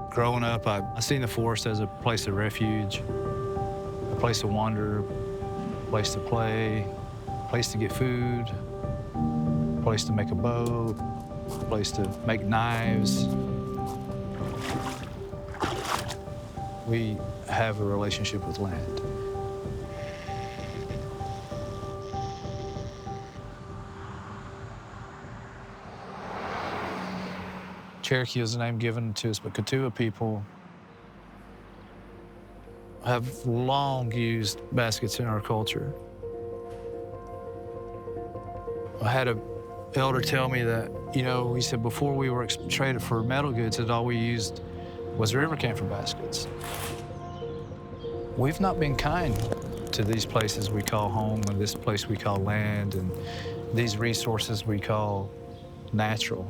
Growing up, I seen the forest as a place of refuge, a place to wander, a place to play, a place to get food, a place to make a bow, a place to make knives. We have a relationship with land. Cherokee is the name given to us, but Kituwa people have long used baskets in our culture. I had an elder tell me that, he said before we were traded for metal goods, that all we used was river camphor baskets. We've not been kind to these places we call home and this place we call land and these resources we call natural.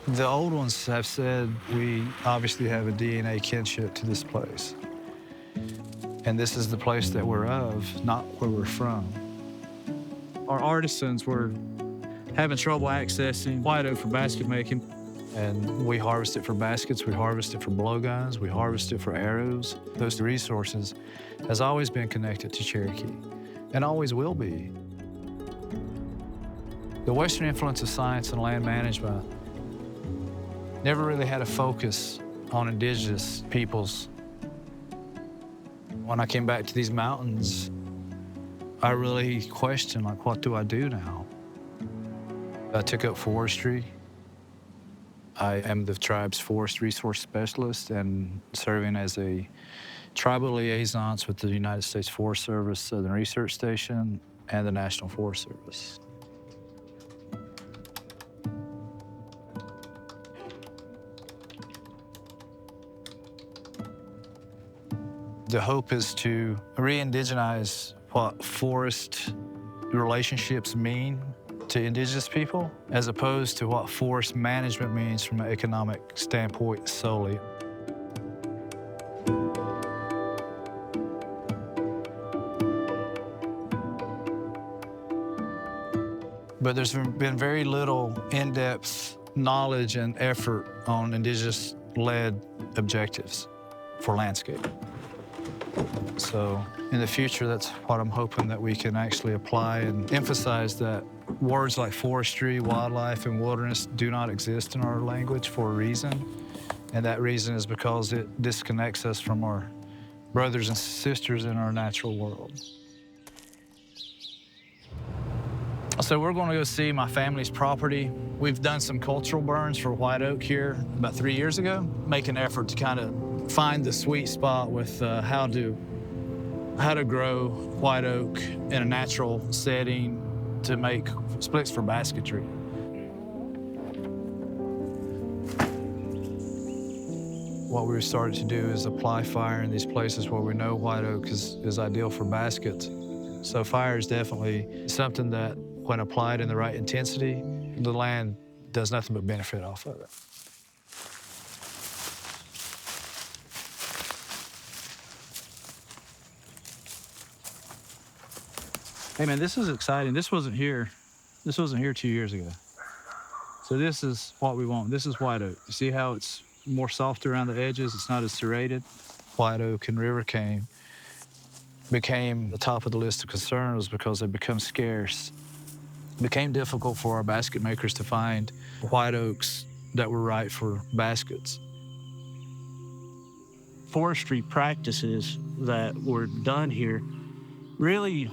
The old ones have said we obviously have a DNA kinship to this place. And this is the place that we're of, not where we're from. Our artisans were having trouble accessing white oak for basket making. And we harvest it for baskets, we harvest it for blowguns, we harvest it for arrows. Those resources has always been connected to Cherokee and always will be. The Western influence of science and land management never really had a focus on indigenous peoples. When I came back to these mountains, I really questioned, what do I do now? I took up forestry. I am the tribe's forest resource specialist and serving as a tribal liaison with the United States Forest Service, Southern Research Station, and the National Forest Service. The hope is to re-indigenize what forest relationships mean to indigenous people, as opposed to what forest management means from an economic standpoint solely. But there's been very little in-depth knowledge and effort on indigenous-led objectives for landscape. So in the future, that's what I'm hoping that we can actually apply and emphasize that words like forestry, wildlife, and wilderness do not exist in our language for a reason. And that reason is because it disconnects us from our brothers and sisters in our natural world. So we're going to go see my family's property. We've done some cultural burns for white oak here about 3 years ago, make an effort to kind of find the sweet spot with how to grow white oak in a natural setting to make splits for basketry. What we've started to do is apply fire in these places where we know white oak is ideal for baskets. So fire is definitely something that, when applied in the right intensity, the land does nothing but benefit off of it. Hey man, this is exciting. This wasn't here 2 years ago. So this is what we want. This is white oak. You see how it's more soft around the edges? It's not as serrated. White oak and river cane became the top of the list of concerns because they become scarce. It became difficult for our basket makers to find white oaks that were right for baskets. Forestry practices that were done here, really,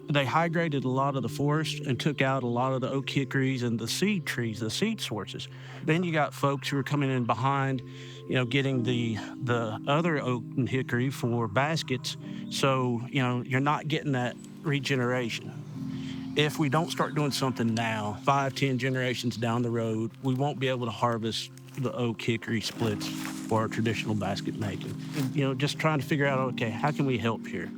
they high-graded a lot of the forest and took out a lot of the oak hickories and the seed trees, the seed sources. Then you got folks who are coming in behind, getting the other oak and hickory for baskets. So, you're not getting that regeneration. If we don't start doing something now, 5, 10 generations down the road, we won't be able to harvest the oak hickory splits for our traditional basket making. And, just trying to figure out, okay, how can we help here?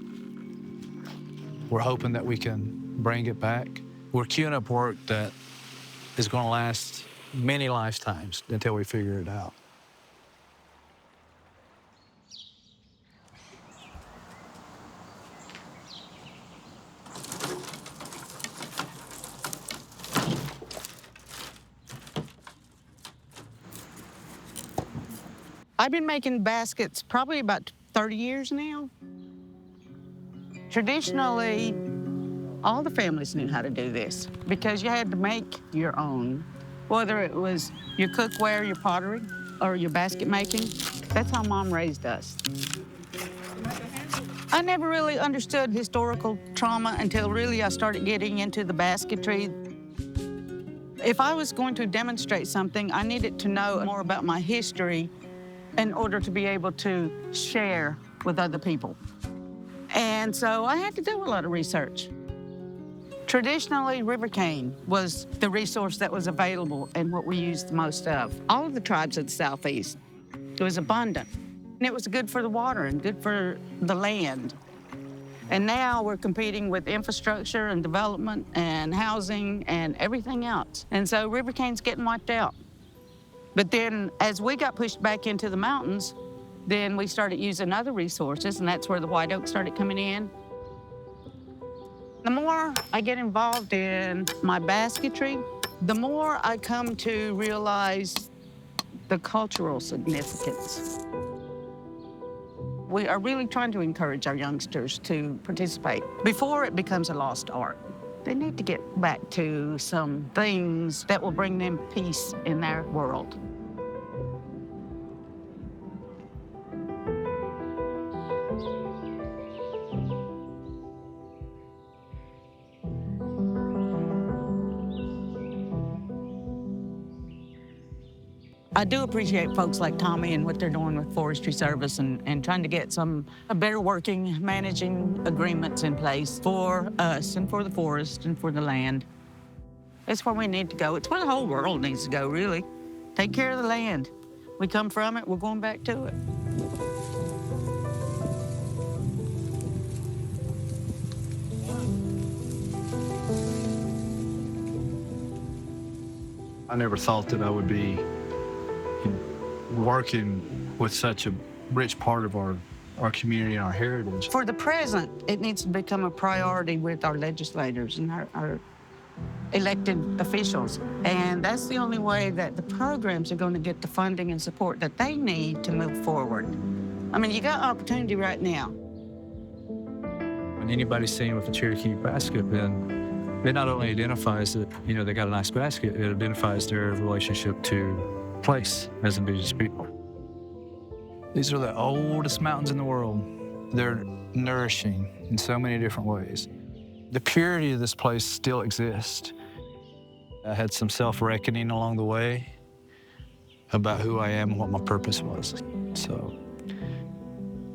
We're hoping that we can bring it back. We're queuing up work that is going to last many lifetimes until we figure it out. I've been making baskets probably about 30 years now. Traditionally, all the families knew how to do this because you had to make your own. Whether it was your cookware, your pottery, or your basket making, that's how Mom raised us. I never really understood historical trauma until really I started getting into the basketry. If I was going to demonstrate something, I needed to know more about my history in order to be able to share with other people. And so I had to do a lot of research. Traditionally, river cane was the resource that was available and what we used the most of. All of the tribes of the Southeast, it was abundant. And it was good for the water and good for the land. And now we're competing with infrastructure and development and housing and everything else. And so river cane's getting wiped out. But then as we got pushed back into the mountains, then we started using other resources, and that's where the white oak started coming in. The more I get involved in my basketry, the more I come to realize the cultural significance. We are really trying to encourage our youngsters to participate before it becomes a lost art. They need to get back to some things that will bring them peace in their world. I do appreciate folks like Tommy and what they're doing with Forestry Service and trying to get some better working, managing agreements in place for us and for the forest and for the land. It's where we need to go. It's where the whole world needs to go, really. Take care of the land. We come from it, we're going back to it. I never thought that I would be working with such a rich part of our community and our heritage. For the present, it needs to become a priority with our legislators and our elected officials. And that's the only way that the programs are going to get the funding and support that they need to move forward. I mean, you got opportunity right now. When anybody's seen with a Cherokee basket, then it not only identifies that, they got a nice basket, it identifies their relationship to place as indigenous people. These are the oldest mountains in the world. They're nourishing in so many different ways. The purity of this place still exists. I had some self-reckoning along the way about who I am and what my purpose was.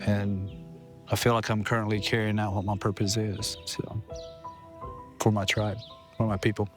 And I feel like I'm currently carrying out what my purpose is, for my tribe, for my people.